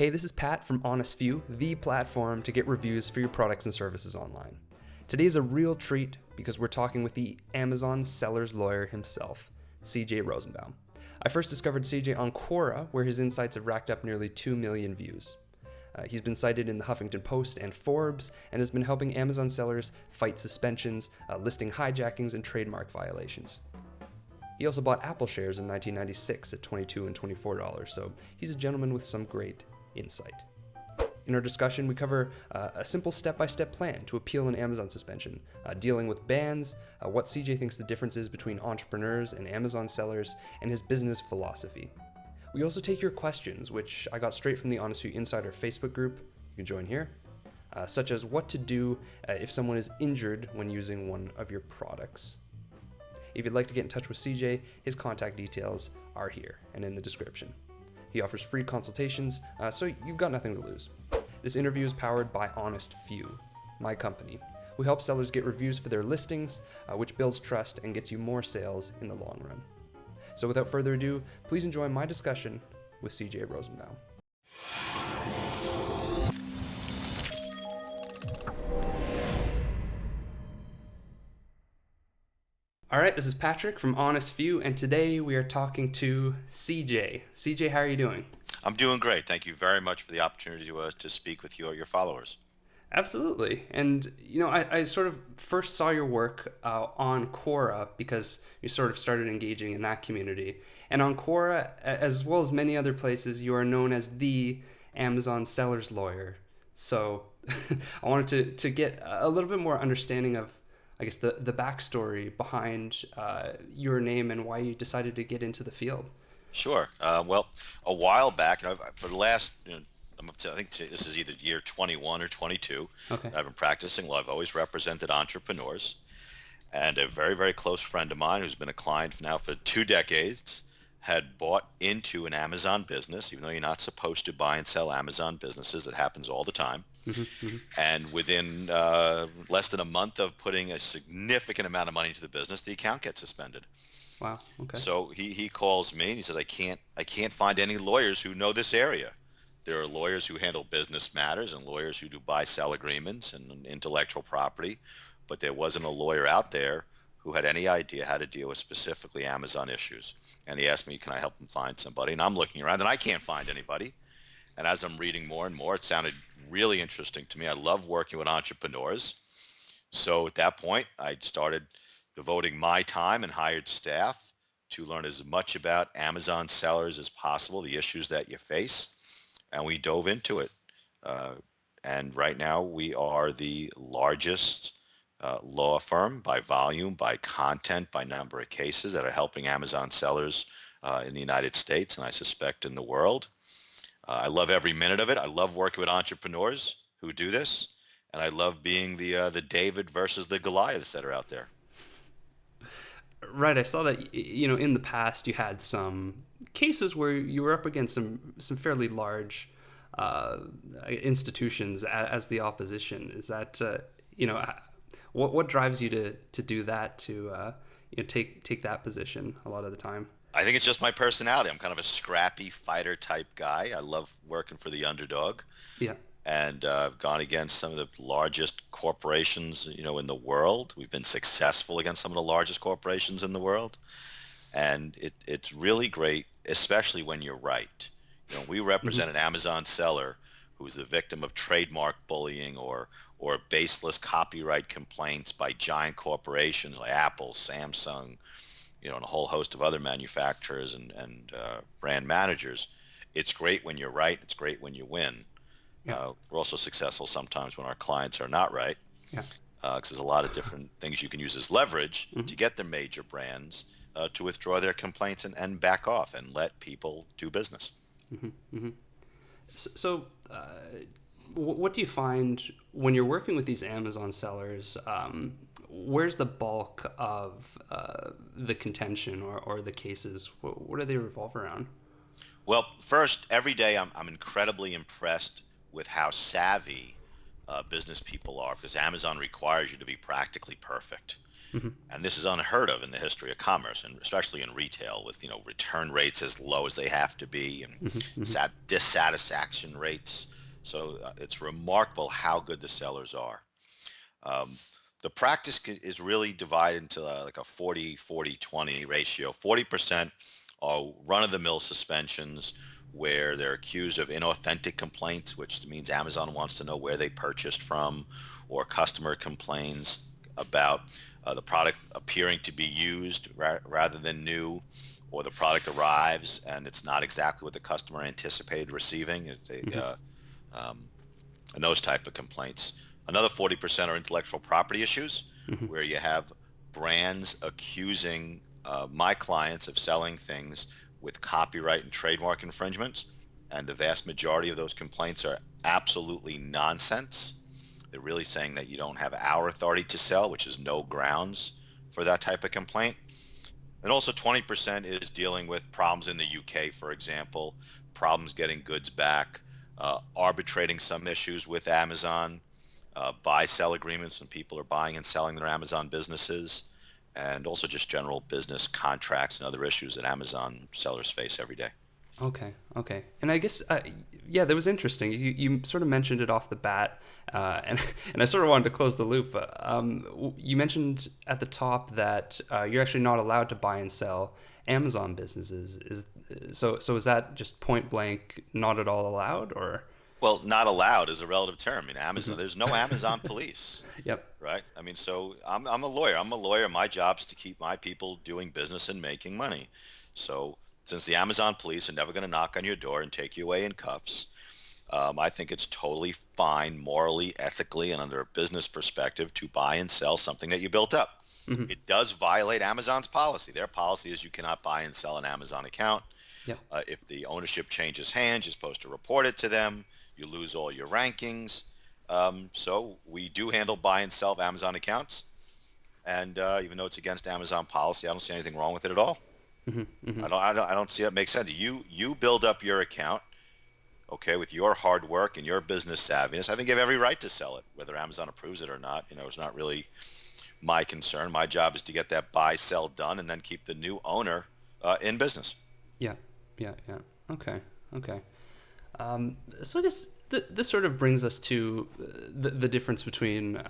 Hey, this is Pat from Honest Few, the platform to get reviews for your products and services online. Today is a real treat because we're talking with the Amazon seller's lawyer himself, CJ Rosenbaum. I first discovered CJ on Quora, where his insights have racked up nearly 2 million views. He's been cited in the Huffington Post and Forbes and has been helping Amazon sellers fight suspensions, listing hijackings, and trademark violations. He also bought Apple shares in 1996 at $22 and $24, so he's a gentleman with some great insight. In our discussion, we cover a simple step-by-step plan to appeal an Amazon suspension, dealing with bans, what CJ thinks the difference is between entrepreneurs and Amazon sellers, and his business philosophy. We also take your questions, which I got straight from the Honest Few Insider Facebook group. You can join here, such as what to do if someone is injured when using one of your products. If you'd like to get in touch with CJ, his contact details are here and in the description. He offers free consultations, so you've got nothing to lose. This interview is powered by Honest Few, my company, who helps sellers get reviews for their listings, which builds trust and gets you more sales in the long run. So without further ado, please enjoy my discussion with CJ Rosenbaum. All right, this is Patrick from Honest Few, and today we are talking to CJ. CJ, how are you doing? I'm doing great. Thank you very much for the opportunity to speak with your followers. Absolutely. And, I sort of first saw your work on Quora because you sort of started engaging in that community. And on Quora, as well as many other places, you are known as the Amazon seller's lawyer. So I wanted to get a little bit more understanding of, I guess, the backstory behind your name and why you decided to get into the field. Sure. Well, a while back, for the last, I'm up to, I think this is either year 21 or 22. Okay. I've been practicing law. I've always represented entrepreneurs. And a very, very close friend of mine who's been a client now for 2 decades had bought into an Amazon business, even though you're not supposed to buy and sell Amazon businesses. That happens all the time. Mm-hmm, mm-hmm. And within less than a month of putting a significant amount of money into the business, the account gets suspended. Wow. Okay. So he calls me and he says, I can't find any lawyers who know this area. There are lawyers who handle business matters and lawyers who do buy-sell agreements and intellectual property, but there wasn't a lawyer out there who had any idea how to deal with specifically Amazon issues. And he asked me, can I help him find somebody? And I'm looking around and I can't find anybody. And as I'm reading more and more, it sounded really interesting to me. I love working with entrepreneurs. So at that point, I started devoting my time and hired staff to learn as much about Amazon sellers as possible, the issues that you face, and we dove into it. And right now we are the largest law firm by volume, by content, by number of cases that are helping Amazon sellers in the United States, and I suspect in the world. I love every minute of it. I love working with entrepreneurs who do this, and I love being the David versus the Goliaths that are out there. Right. I saw that, in the past you had some cases where you were up against some fairly large institutions as the opposition. Is that, what drives you to do that, to take that position a lot of the time? I think it's just my personality. I'm kind of a scrappy fighter type guy. I love working for the underdog. Yeah. And I've gone against some of the largest corporations, in the world. We've been successful against some of the largest corporations in the world. And it's really great, especially when you're right. We represent an Amazon seller who's the victim of trademark bullying or baseless copyright complaints by giant corporations like Apple, Samsung, and a whole host of other manufacturers and brand managers. It's great when you're right. It's great when you win. Yeah. We're also successful sometimes when our clients are not right. Yeah. Because there's a lot of different things you can use as leverage to get the major brands to withdraw their complaints and back off and let people do business. Mm-hmm, mm-hmm. So what do you find when you're working with these Amazon sellers? Where's the bulk of the contention or the cases? What do they revolve around? Well, first, every day I'm incredibly impressed with how savvy business people are, because Amazon requires you to be practically perfect. And this is unheard of in the history of commerce, and especially in retail, with return rates as low as they have to be, and dissatisfaction rates. So it's remarkable how good the sellers are. Um, the practice is really divided into like a 40-40-20 ratio. 40% are run-of-the-mill suspensions where they're accused of inauthentic complaints, which means Amazon wants to know where they purchased from, or customer complains about the product appearing to be used rather than new, or the product arrives and it's not exactly what the customer anticipated receiving. Um, and those type of complaints. Another 40% are intellectual property issues, where you have brands accusing my clients of selling things with copyright and trademark infringements, and the vast majority of those complaints are absolutely nonsense. They're really saying that you don't have our authority to sell, which is no grounds for that type of complaint. And also 20% is dealing with problems in the UK, for example, problems getting goods back, arbitrating some issues with Amazon, buy-sell agreements when people are buying and selling their Amazon businesses, and also just general business contracts and other issues that Amazon sellers face every day. Okay, okay. And I guess, yeah, that was interesting. You sort of mentioned it off the bat, and and I sort of wanted to close the loop. You mentioned at the top that you're actually not allowed to buy and sell Amazon businesses. So is that just point blank not at all allowed, or? Well, not allowed is a relative term. I mean, Amazon, there's no Amazon police, Yep. right? I mean, so I'm a lawyer. I'm a lawyer. My job's to keep my people doing business and making money. So since the Amazon police are never going to knock on your door and take you away in cuffs, I think it's totally fine, morally, ethically, and under a business perspective, to buy and sell something that you built up. It does violate Amazon's policy. Their policy is you cannot buy and sell an Amazon account. Yep. If the ownership changes hands, you're supposed to report it to them. You lose all your rankings. So we do handle buy and sell of Amazon accounts. And even though it's against Amazon policy, I don't see anything wrong with it at all. I don't see it makes sense. You build up your account, okay, with your hard work and your business savviness. I think you have every right to sell it, whether Amazon approves it or not. It's not really my concern. My job is to get that buy sell done and then keep the new owner in business. Yeah. Yeah. Yeah. Okay. Okay. So I guess this sort of brings us to the difference between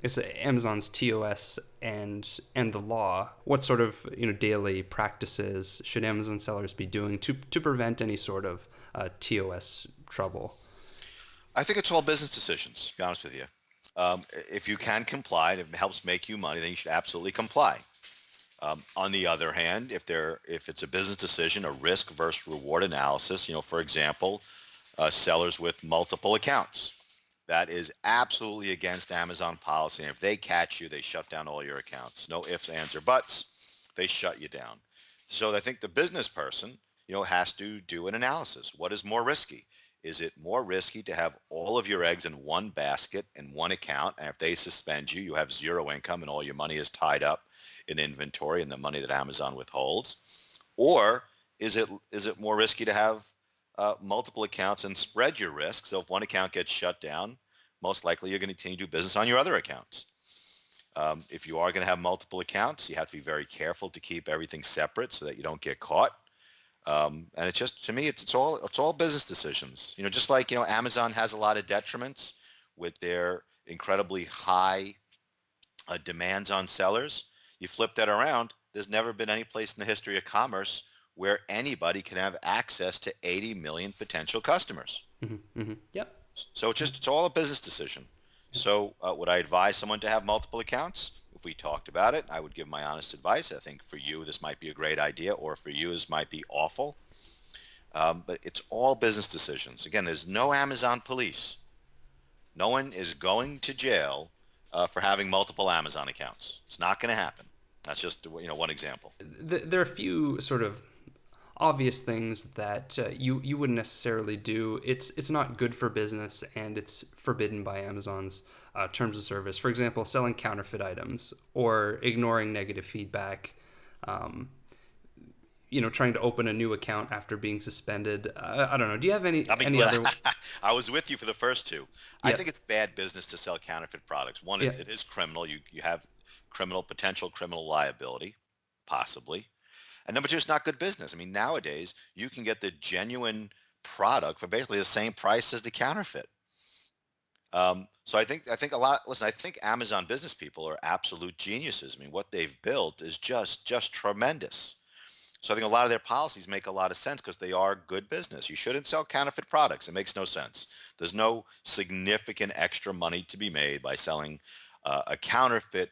it's Amazon's TOS and the law. What sort of daily practices should Amazon sellers be doing to prevent any sort of TOS trouble? I think it's all business decisions, to be honest with you. If you can comply and it helps make you money, then you should absolutely comply. On the other hand, if it's a business decision, a risk versus reward analysis, for example, sellers with multiple accounts, that is absolutely against Amazon policy. And if they catch you, they shut down all your accounts. No ifs, ands, or buts. They shut you down. So I think the business person, has to do an analysis. What is more risky? Is it more risky to have all of your eggs in one basket in one account, and if they suspend you, you have zero income and all your money is tied up in inventory and the money that Amazon withholds? Or is it more risky to have multiple accounts and spread your risk? So if one account gets shut down, most likely you're going to continue to do business on your other accounts. If you are going to have multiple accounts, you have to be very careful to keep everything separate so that you don't get caught. And it's just, to me, it's all business decisions. Just like, Amazon has a lot of detriments with their incredibly high demands on sellers. You flip that around, there's never been any place in the history of commerce where anybody can have access to 80 million potential customers. Yep. So it's all a business decision. So would I advise someone to have multiple accounts? If we talked about it, I would give my honest advice. I think for you, this might be a great idea, or for you, this might be awful. But it's all business decisions. Again, there's no Amazon police. No one is going to jail for having multiple Amazon accounts. It's not going to happen. That's just one example. There are a few sort of obvious things that you wouldn't necessarily do. It's not good for business, and it's forbidden by Amazon's terms of service. For example, selling counterfeit items or ignoring negative feedback. Trying to open a new account after being suspended. I don't know. Do you have any other? I was with you for the first two. Yeah. I think it's bad business to sell counterfeit products. One, Yeah. it is criminal. You have potential criminal liability, possibly. And number two, it's not good business. I mean, nowadays you can get the genuine product for basically the same price as the counterfeit. So I think a lot. Listen, I think Amazon business people are absolute geniuses. I mean, what they've built is just tremendous. So I think a lot of their policies make a lot of sense because they are good business. You shouldn't sell counterfeit products. It makes no sense. There's no significant extra money to be made by selling a counterfeit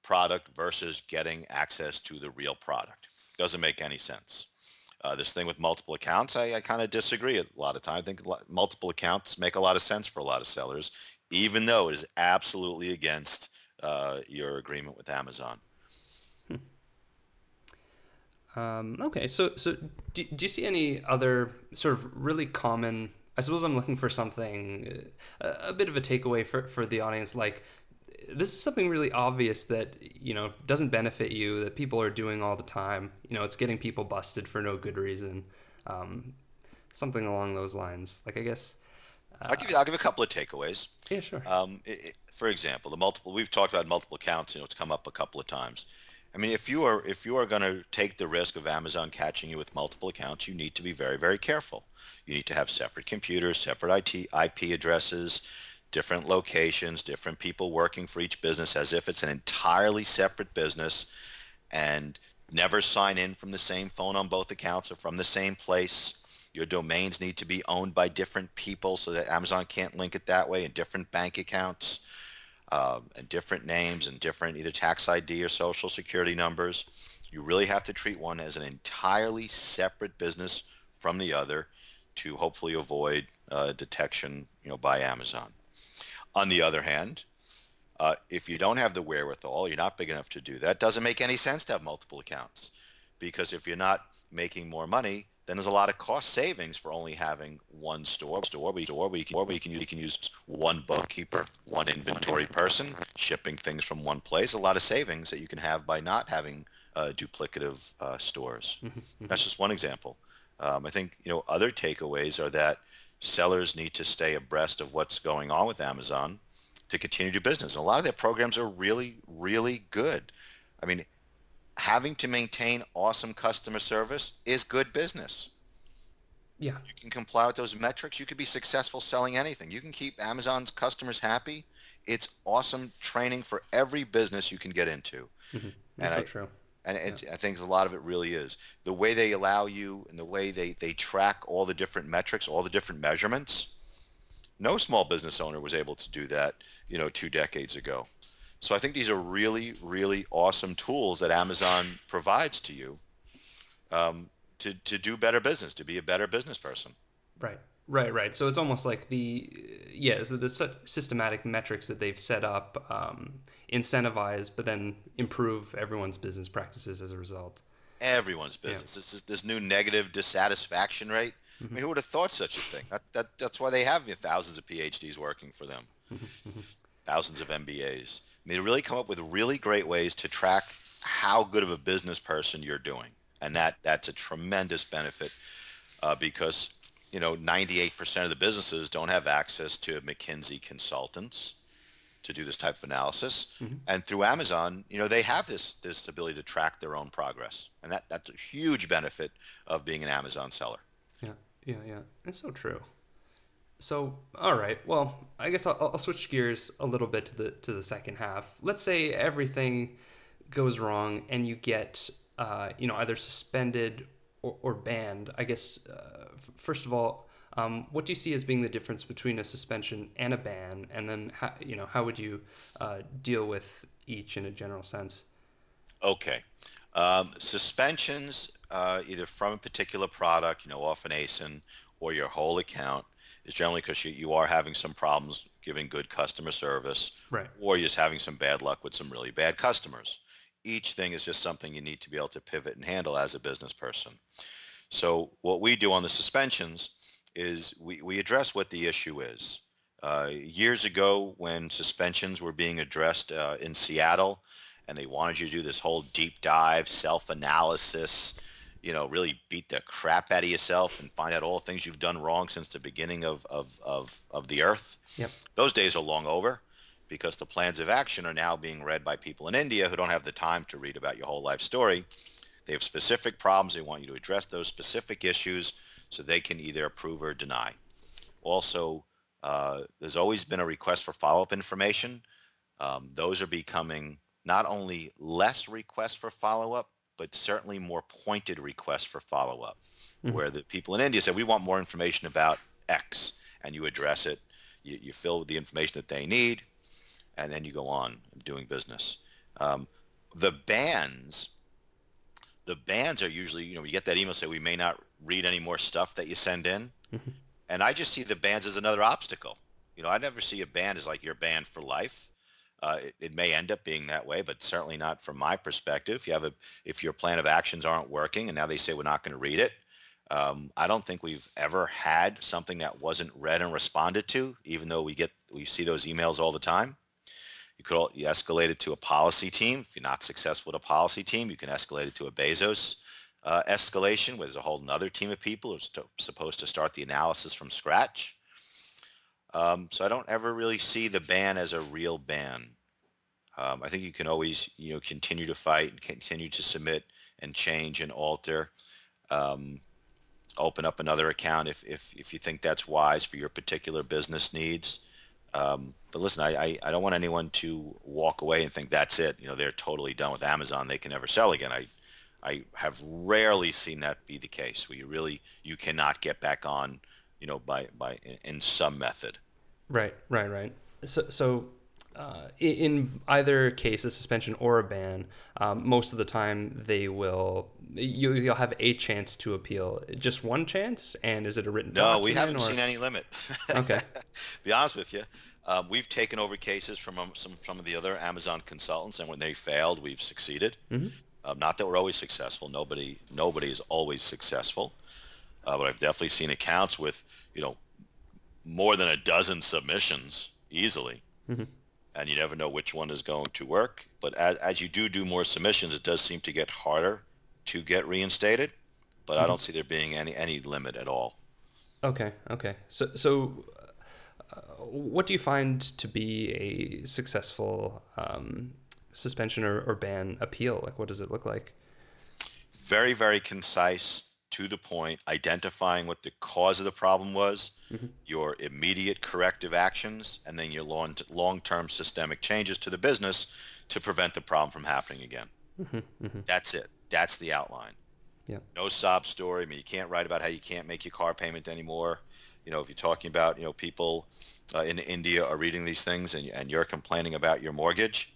product versus getting access to the real product. Doesn't make any sense. This thing with multiple accounts, I kind of disagree a lot of times. I think multiple accounts make a lot of sense for a lot of sellers, even though it is absolutely against your agreement with Amazon. Okay, so do you see any other sort of really common? I suppose I'm looking for something, a bit of a takeaway for the audience. Like, this is something really obvious that doesn't benefit you, that people are doing all the time. It's getting people busted for no good reason. Um, Something along those lines. Like, I guess. I'll give a couple of takeaways. Yeah, sure. For example, the multiple we've talked about multiple accounts. It's come up a couple of times. I mean, if you are going to take the risk of Amazon catching you with multiple accounts, you need to be very, very careful. You need to have separate computers, separate IP addresses, different locations, different people working for each business as if it's an entirely separate business, and never sign in from the same phone on both accounts or from the same place. Your domains need to be owned by different people so that Amazon can't link it that way, and different bank accounts, and different names and different either tax ID or social security numbers. You really have to treat one as an entirely separate business from the other to hopefully avoid detection, by Amazon. On the other hand, if you don't have the wherewithal, you're not big enough to do that. Doesn't make any sense to have multiple accounts, because if you're not making more money, then there's a lot of cost savings for only having one store where you can use one bookkeeper, one inventory person, shipping things from one place. A lot of savings that you can have by not having duplicative stores. That's just one example. I think other takeaways are that sellers need to stay abreast of what's going on with Amazon to continue to do business. And a lot of their programs are really, really good. I mean, having to maintain awesome customer service is good business. Yeah. You can comply with those metrics. You could be successful selling anything. You can keep Amazon's customers happy. It's awesome training for every business you can get into. That's And so I true. and Yeah. I think a lot of it really is the way they allow you and the way they track all the different metrics, all the different measurements. No small business owner was able to do that, 2 decades ago. So I think these are really, really awesome tools that Amazon provides to you, to do better business, to be a better business person. Right. Right. So it's almost like so the systematic metrics that they've set up incentivize, but then improve everyone's business practices as a result. Everyone's Yeah. business. This new negative dissatisfaction rate. I mean, who would have thought such a thing? That's why they have thousands of PhDs working for them, thousands of MBAs. I mean, they really come up with really great ways to track how good of a business person you're doing, and that's a tremendous benefit, because 98% of the businesses don't have access to McKinsey consultants to do this type of analysis. And through Amazon, they have this ability to track their own progress, and that's a huge benefit of being an Amazon seller. Yeah. Yeah. It's so true. So, all right. Well, I guess I'll switch gears a little bit to the second half. Let's say everything goes wrong and you get, either suspended or banned. I guess, first of all, what do you see as being the difference between a suspension and a ban? And then, how would you deal with each in a general sense? Okay. Suspensions, either from a particular product, off an ASIN, or your whole account, is generally because you are having some problems giving good customer service, Right. or you're just having some bad luck with some really bad customers. Each thing is just something you need to be able to pivot and handle as a business person. So what we do on the suspensions is we address what the issue is. Years ago, when suspensions were being addressed in Seattle, and they wanted you to do this whole deep dive self-analysis, really beat the crap out of yourself and find out all the things you've done wrong since the beginning of the earth. Yep. Those days are long over. because the plans of action are now being read by people in India who don't have the time to read about your whole life story. They have specific problems. They want you to address those specific issues so they can either approve or deny. Also, there's always been a request for follow-up information. Those are becoming not only less requests for follow-up, but certainly more pointed requests for follow-up, Hmm. where the people in India say, we want more information about X, and you address it. You fill the information that they need, and then you go on doing business. Um, the bans, the bans are usually, you get that email say we may not read any more stuff that you send in, Hmm. and I just see the bans as another obstacle. I never see a ban as like you're banned for life. It may end up being that way, but certainly not from my perspective. If your plan of actions aren't working, and now they say we're not going to read it, I don't think we've ever had something that wasn't read and responded to, even though we see those emails all the time. You escalate it to a policy team. If you're not successful with a policy team, you can escalate it to a Bezos escalation, where there's a whole another team of people who's supposed to start the analysis from scratch. So I don't ever really see the ban as a real ban. I think you can always, continue to fight and continue to submit and change and alter. Um, Open up another account if you think that's wise for your particular business needs. But listen, I don't want anyone to walk away and think that's it. They're totally done with Amazon. They can never sell again. I have rarely seen that be the case where you cannot get back on, by in some method. Right, right, right. So in either case, a suspension or a ban, most of the time you'll have a chance to appeal. Just one chance, and is it a written No, we document haven't or? seen any limit. Okay. Be honest with you, we've taken over cases from some of the other Amazon consultants, and when they failed, we've succeeded. Hmm. Not that we're always successful. Nobody is always successful. But I've definitely seen accounts with more than a dozen submissions easily, Hmm. and you never know which one is going to work. But as you do more submissions, it does seem to get harder to get reinstated. But I Hmm. don't see there being any limit at all. Okay. Okay. So what do you find to be a successful suspension or ban appeal? Like, what does it look like? Very, very concise, to the point, identifying what the cause of the problem was, Hmm. your immediate corrective actions, and then your long-term systemic changes to the business to prevent the problem from happening again. Hmm. Hmm. That's it. That's the outline. Yeah. No sob story. I mean, you can't write about how you can't make your car payment anymore. If you're talking about, people in India are reading these things, and you're complaining about your mortgage,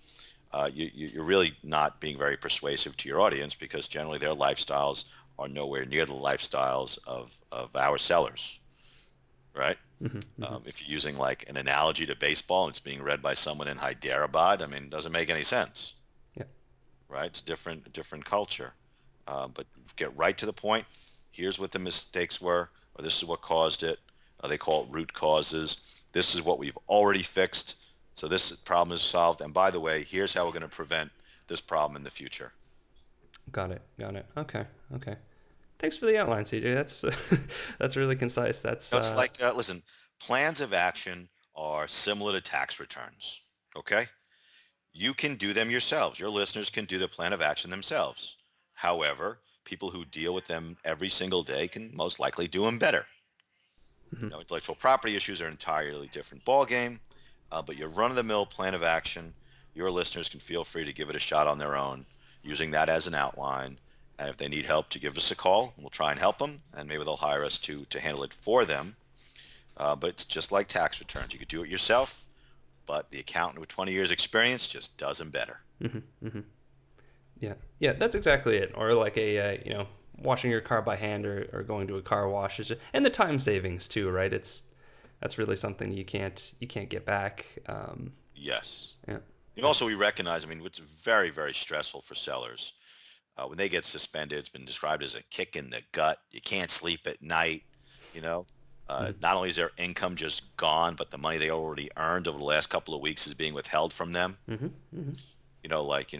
you're really not being very persuasive to your audience, because generally their lifestyles are nowhere near the lifestyles of our sellers, right? Hmm. Hmm. If you're using like an analogy to baseball and it's being read by someone in Hyderabad, I mean, it doesn't make any sense, Yeah. right? It's different culture. But get right to the point. Here's what the mistakes were, or this is what caused it. They call it root causes. This is what we've already fixed. So this problem is solved. And by the way, here's how we're going to prevent this problem in the future. Got it. Got it. Okay. Okay. Thanks for the outline, CJ. That's that's really concise. That's It's like, listen, plans of action are similar to tax returns. Okay? You can do them yourselves. Your listeners can do the plan of action themselves. However, people who deal with them every single day can most likely do them better. mhm. Intellectual property issues are an entirely different ballgame, but your run-of-the-mill plan of action, your listeners can feel free to give it a shot on their own, using that as an outline. And if they need help, to give us a call, we'll try and help them, and maybe they'll hire us to handle it for them. But it's just like tax returns. You could do it yourself, but the accountant with 20 years experience just does them better. Mhm. Mhm. Yeah. Yeah. That's exactly it. Or like washing your car by hand or going to a car wash is just, and the time savings too, right? That's really something you can't get back. Yes. Yeah. And also we recognize, I mean, it's very, very stressful for sellers. When they get suspended, it's been described as a kick in the gut. You can't sleep at night. You know, Mhm. not only is their income just gone, but the money they already earned over the last couple of weeks is being withheld from them. Mhm. Mhm. Like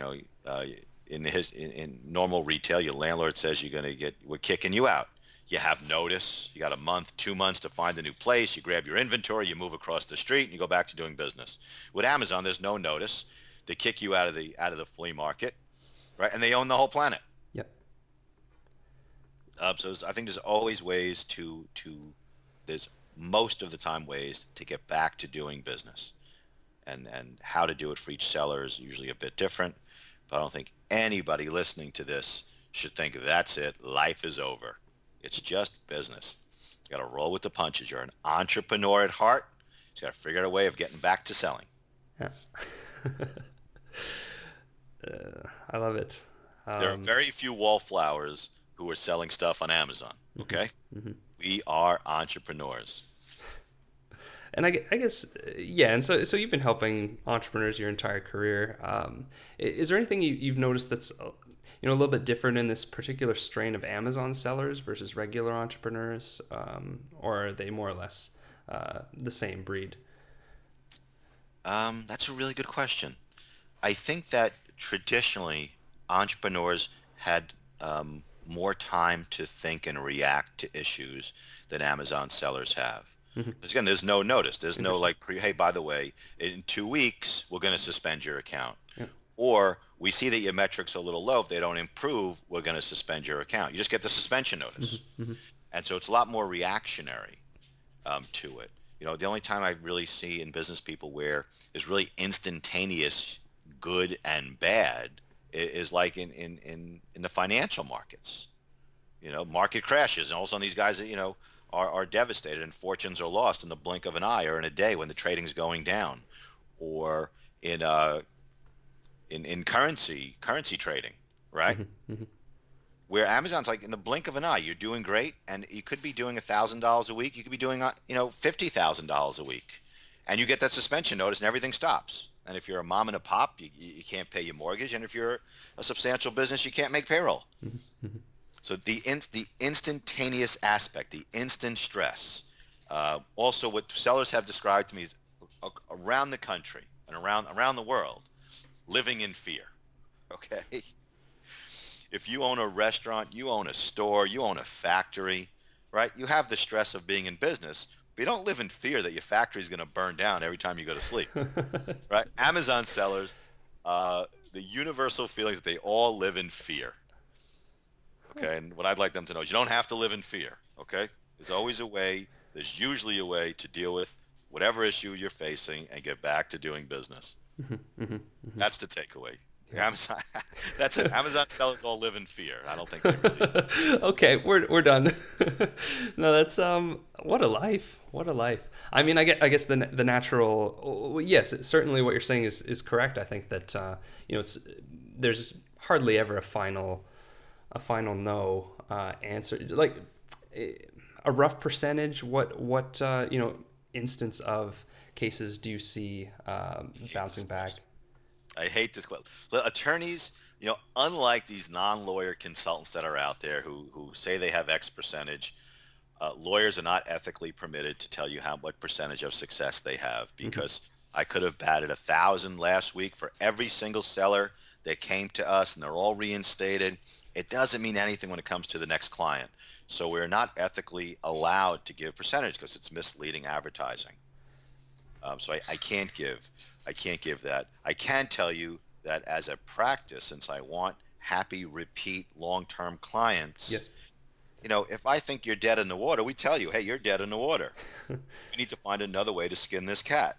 uh, in normal retail, your landlord says we're kicking you out. You have notice. You got a month, 2 months to find a new place. You grab your inventory, you move across the street, and you go back to doing business. With Amazon, there's no notice. They kick you out of the flea market, right? And they own the whole planet. Yep. So I think there's always ways there's most of the time ways to get back to doing business, and how to do it for each seller is usually a bit different. But I don't think anybody listening to this should think that's it. Life is over. It's just business. You got to roll with the punches. You're an entrepreneur at heart. You got to figure out a way of getting back to selling. Yeah. I love it. There are very few wallflowers who are selling stuff on Amazon. Okay, we are entrepreneurs. And I guess, yeah. And so you've been helping entrepreneurs your entire career. Is there anything you've noticed that's, a little bit different in this particular strain of Amazon sellers versus regular entrepreneurs, or are they more or less the same breed? That's a really good question. I think that traditionally entrepreneurs had more time to think and react to issues than Amazon sellers have. Because again, there's no notice. There's no Interesting. hey, by the way, in 2 weeks, we're going to suspend your account. Yeah. Or we see that your metrics are a little low. If they don't improve, we're going to suspend your account. You just get the suspension notice. And so it's a lot more reactionary to it. The only time I really see in business people where is really instantaneous good and bad is like in the financial markets. Market crashes, and all of a sudden these guys are devastated, and fortunes are lost in the blink of an eye or in a day when the trading's going down, or in currency trading, right? Where Amazon's like in the blink of an eye, you're doing great, and you could be doing $1,000 a week. You could be doing $50,000 a week, and you get that suspension notice, and everything stops. And if you're a mom and a pop, you can't pay your mortgage, and if you're a substantial business, you can't make payroll. So the instantaneous aspect, the instant stress. Also, what sellers have described to me is around the country and around the world, living in fear. Okay. If you own a restaurant, you own a store, you own a factory, right? You have the stress of being in business, but you don't live in fear that your factory is going to burn down every time you go to sleep, right? Amazon sellers, the universal feeling that they all live in fear. Okay, and what I'd like them to know is you don't have to live in fear. Okay, there's always a way. There's usually a way to deal with whatever issue you're facing and get back to doing business. That's the takeaway. Amazon, that's it. Amazon sellers all live in fear. I don't think they really. Okay, we're done. No, that's what a life. What a life. I mean, I guess the natural, yes, certainly what you're saying is correct. I think that there's hardly ever a final no answer. Like a rough percentage, what instance of cases do you see bouncing back? I hate this question. Attorneys, unlike these non-lawyer consultants that are out there who say they have X percentage, lawyers are not ethically permitted to tell you what percentage of success they have, because I could have batted 1,000 last week for every single seller that came to us, and they're all reinstated. It doesn't mean anything when it comes to the next client. So we're not ethically allowed to give percentage because it's misleading advertising. So I can't give that. I can tell you that as a practice, since I want happy, repeat, long-term clients, Yes. If I think you're dead in the water, we tell you, hey, you're dead in the water. We need to find another way to skin this cat.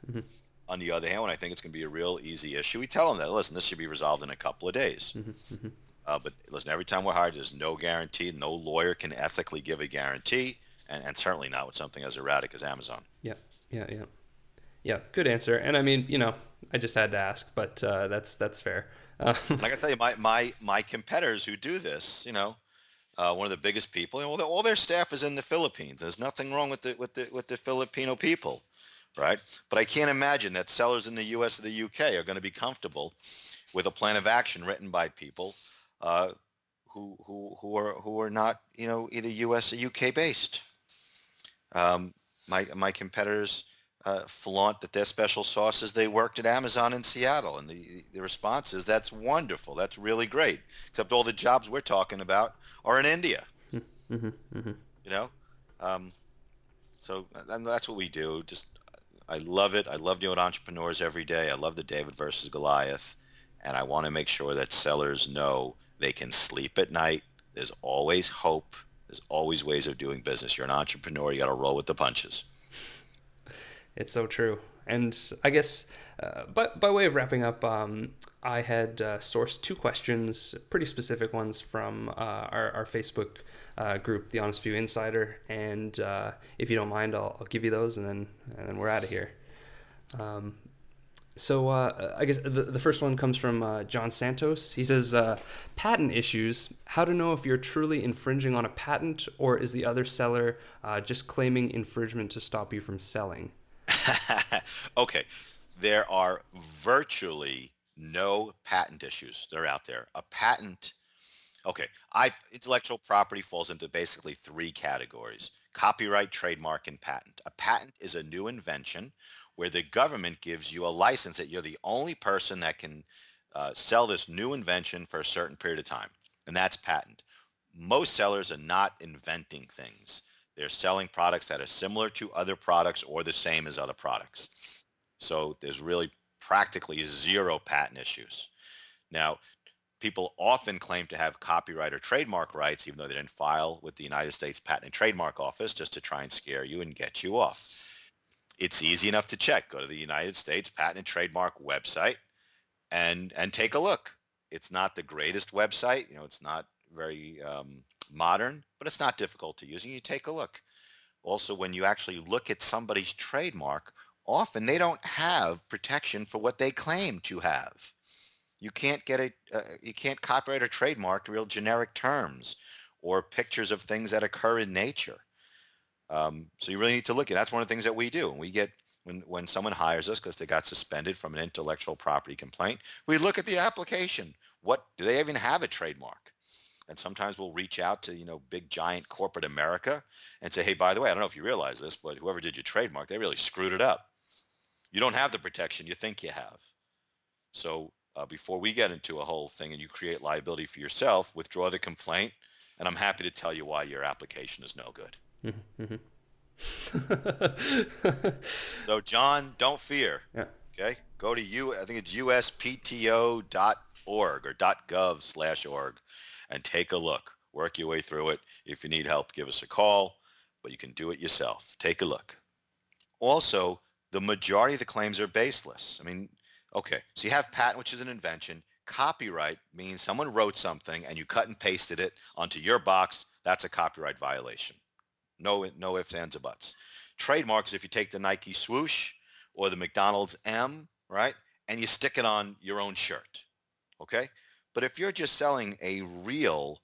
On the other hand, when I think it's going to be a real easy issue, we tell them that, listen, this should be resolved in a couple of days. But listen, every time we're hired, there's no guarantee. No lawyer can ethically give a guarantee, and certainly not with something as erratic as Amazon. Yeah. Yeah. Yeah. Yeah. Good answer. And I mean, I just had to ask, but that's fair. And I can tell you, my competitors who do this, one of the biggest people, all their staff is in the Philippines. There's nothing wrong with the Filipino people, right? But I can't imagine that sellers in the U.S. or the U.K. are going to be comfortable with a plan of action written by people who are not either U.S. or U.K. based. My competitors flaunt that their special sauce is they worked at Amazon in Seattle, and the response is that's wonderful, that's really great. Except all the jobs we're talking about are in India. you know. Um, so and that's what we do. Just I love it. I love dealing with entrepreneurs every day. I love the David versus Goliath, and I want to make sure that sellers know they can sleep at night. There's always hope. There's always ways of doing business. You're an entrepreneur. You got to roll with the punches. It's so true. And I guess, by way of wrapping up, I had sourced two questions, pretty specific ones from our Facebook group, the Honest View Insider. And if you don't mind, I'll give you those, and then we're out of here. So I guess the first one comes from John Santos. He says, patent issues. How to know if you're truly infringing on a patent, or is the other seller just claiming infringement to stop you from selling? Okay, there are virtually no patent issues that are out there. A patent, okay, intellectual property falls into basically three categories: copyright, trademark, and patent. A patent is a new invention where the government gives you a license that you're the only person that can sell this new invention for a certain period of time, and that's patent. Most sellers are not inventing things. They're selling products that are similar to other products or the same as other products. So there's really practically zero patent issues. Now, people often claim to have copyright or trademark rights, even though they didn't file with the United States Patent and Trademark Office, just to try and scare you and get you off. It's easy enough to check. Go to the United States Patent and Trademark website and take a look. It's not the greatest website. It's not very modern, but it's not difficult to use. And you take a look. Also, when you actually look at somebody's trademark, often they don't have protection for what they claim to have. You can't copyright or trademark real generic terms or pictures of things that occur in nature. So you really need to look at. That's one of the things that we do. And we get when someone hires us because they got suspended from an intellectual property complaint, we look at the application. What do they even have a trademark? And sometimes we'll reach out to big giant corporate America and say, hey, by the way, I don't know if you realize this, but whoever did your trademark, they really screwed it up. You don't have the protection you think you have. So before we get into a whole thing and you create liability for yourself, withdraw the complaint, and I'm happy to tell you why your application is no good. Mm-hmm. So John, don't fear. Yeah. Okay, go to I think it's uspto.org or .gov/org, and take a look. Work your way through it. If you need help, give us a call, but you can do it yourself. Take a look. Also, the majority of the claims are baseless. I mean, okay, so you have patent, which is an invention. Copyright means someone wrote something and you cut and pasted it onto your box. That's a copyright violation. No ifs, ands, or buts. Trademarks, if you take the Nike swoosh or the McDonald's M, right, and you stick it on your own shirt, okay? But if you're just selling a real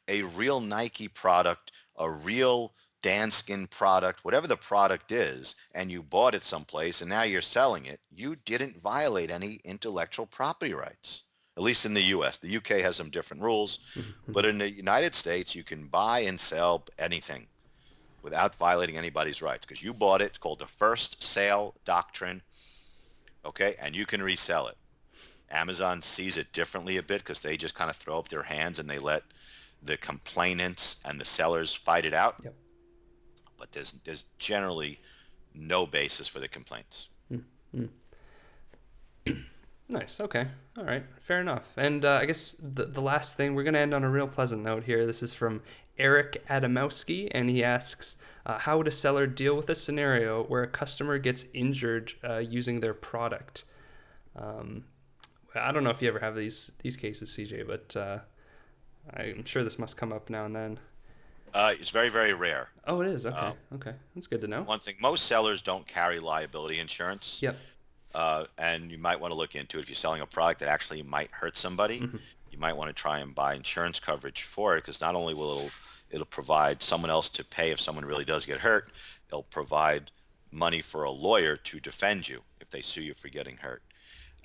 Nike product, a real Danskin product, whatever the product is, and you bought it someplace and now you're selling it, you didn't violate any intellectual property rights. At least in the US. The UK has some different rules, but in the United States, you can buy and sell anything without violating anybody's rights because you bought it. It's called the first sale doctrine, okay? And you can resell it. Amazon sees it differently a bit because they just kind of throw up their hands and they let the complainants and the sellers fight it out. Yep. But there's generally no basis for the complaints. Mm-hmm. Nice. Okay. All right. Fair enough. And I guess the last thing, we're going to end on a real pleasant note here. This is from Eric Adamowski, and he asks, how would a seller deal with a scenario where a customer gets injured using their product? I don't know if you ever have these cases, CJ, but I'm sure this must come up now and then. It's very, very rare. Oh, it is? Okay. Okay. That's good to know. One thing, most sellers don't carry liability insurance. Yep. And you might want to look into it. If you're selling a product that actually might hurt somebody, Mm-hmm. you might want to try and buy insurance coverage for it because not only will it'll provide someone else to pay if someone really does get hurt, it'll provide money for a lawyer to defend you if they sue you for getting hurt.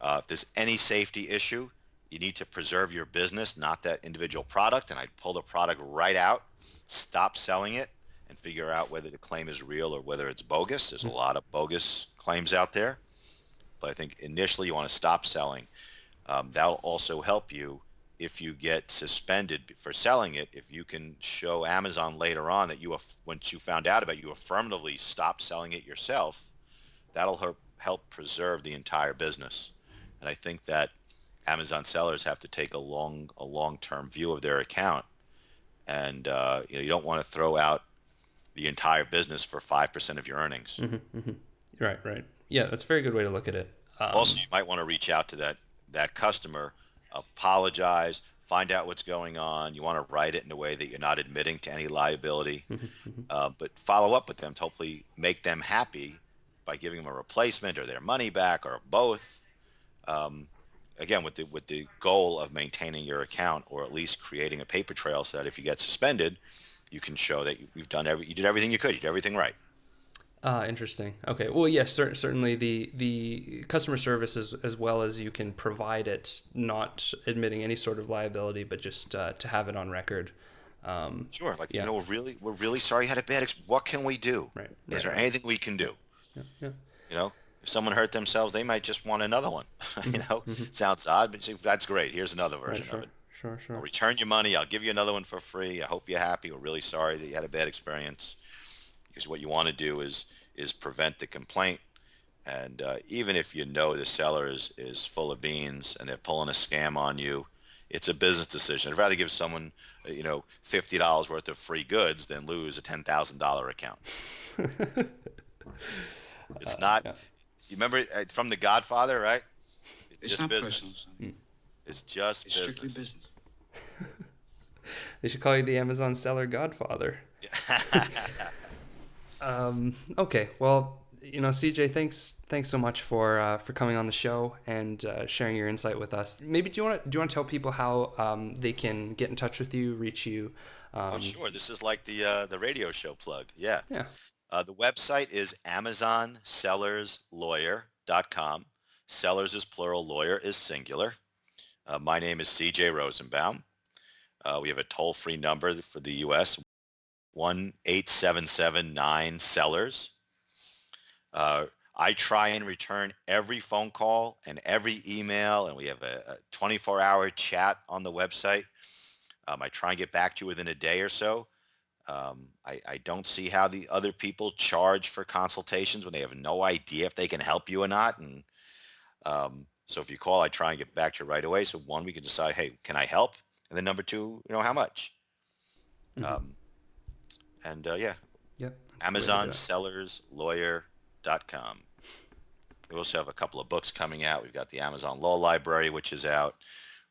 If there's any safety issue, you need to preserve your business, not that individual product, and I'd pull the product right out, stop selling it, and figure out whether the claim is real or whether it's bogus. There's a lot of bogus claims out there. But I think initially you want to stop selling. That'll also help you if you get suspended for selling it, if you can show Amazon later on that once you found out about it, you affirmatively stopped selling it yourself, that'll help preserve the entire business. And I think that Amazon sellers have to take a long-term view of their account, and you don't want to throw out the entire business for 5% of your earnings. Right, right. Yeah, that's a very good way to look at it. Also, you might want to reach out to that customer, apologize, find out what's going on. You want to write it in a way that you're not admitting to any liability, but follow up with them to hopefully make them happy by giving them a replacement or their money back or both. Again, with the goal of maintaining your account, or at least creating a paper trail so that if you get suspended, you can show that you did everything you could, you did everything right. Interesting. Okay. Well, yes, certainly the customer service as well as you can provide it, not admitting any sort of liability, but just to have it on record. Sure. Like, Yeah. we're really sorry you had a bad what can we do? Right. Is there Right. anything we can do? Yeah. Yeah. If someone hurt themselves, they might just want another one. Sounds odd, but that's great. Here's another Right. version of Sure. it. Sure. I'll Sure. return your money. I'll give you another one for free. I hope you're happy. We're really sorry that you had a bad experience. Because what you want to do is prevent the complaint. And even if you know the seller is full of beans and they're pulling a scam on you, it's a business decision. I'd rather give someone, $50 worth of free goods than lose a $10,000 account. It's not. Yeah. You remember from The Godfather, right? It's just not business. personal, son. It's just It's strictly business. business. They should call you the Amazon seller godfather. Okay. Well, CJ, thanks so much for coming on the show and sharing your insight with us. Maybe do you want to tell people how they can get in touch with you, reach you? Oh, sure. This is like the radio show plug. Yeah. Yeah. The website is AmazonSellersLawyer.com. Sellers is plural, lawyer is singular. My name is CJ Rosenbaum. We have a toll-free number for the U.S., 1-877-9-SELLERS. I try and return every phone call and every email, and we have a 24-hour chat on the website. I try and get back to you within a day or so. I don't see how the other people charge for consultations when they have no idea if they can help you or not. And so if you call, I try and get back to you right away. So one, we can decide, hey, can I help? And then number two, how much? Yeah, Yep. AmazonSellersLawyer.com. We also have a couple of books coming out. We've got the Amazon Law Library, which is out.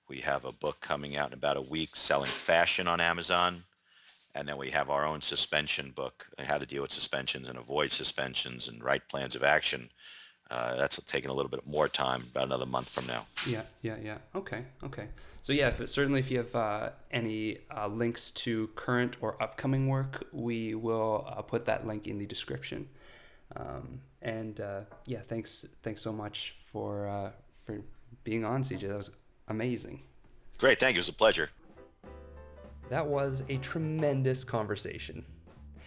We have a book coming out in about a week, Selling Fashion on Amazon. And then we have our own suspension book, how to deal with suspensions and avoid suspensions and write plans of action. That's taking a little bit more time, about another month from now. Yeah. Okay. So yeah, if you have any links to current or upcoming work, we will put that link in the description. Thanks so much for being on, CJ. That was amazing. Great, thank you. It was a pleasure. That was a tremendous conversation.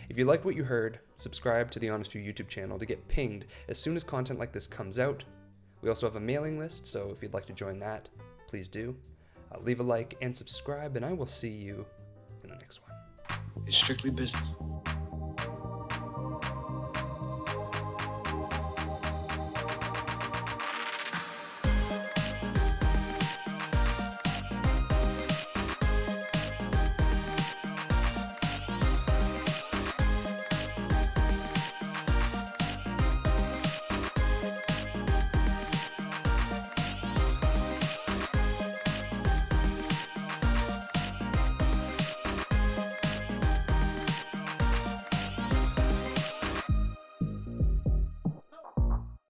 If you like what you heard, subscribe to the Honest View YouTube channel to get pinged as soon as content like this comes out. We also have a mailing list, so if you'd like to join that, please do. Leave a like and subscribe, and I will see you in the next one. It's strictly business.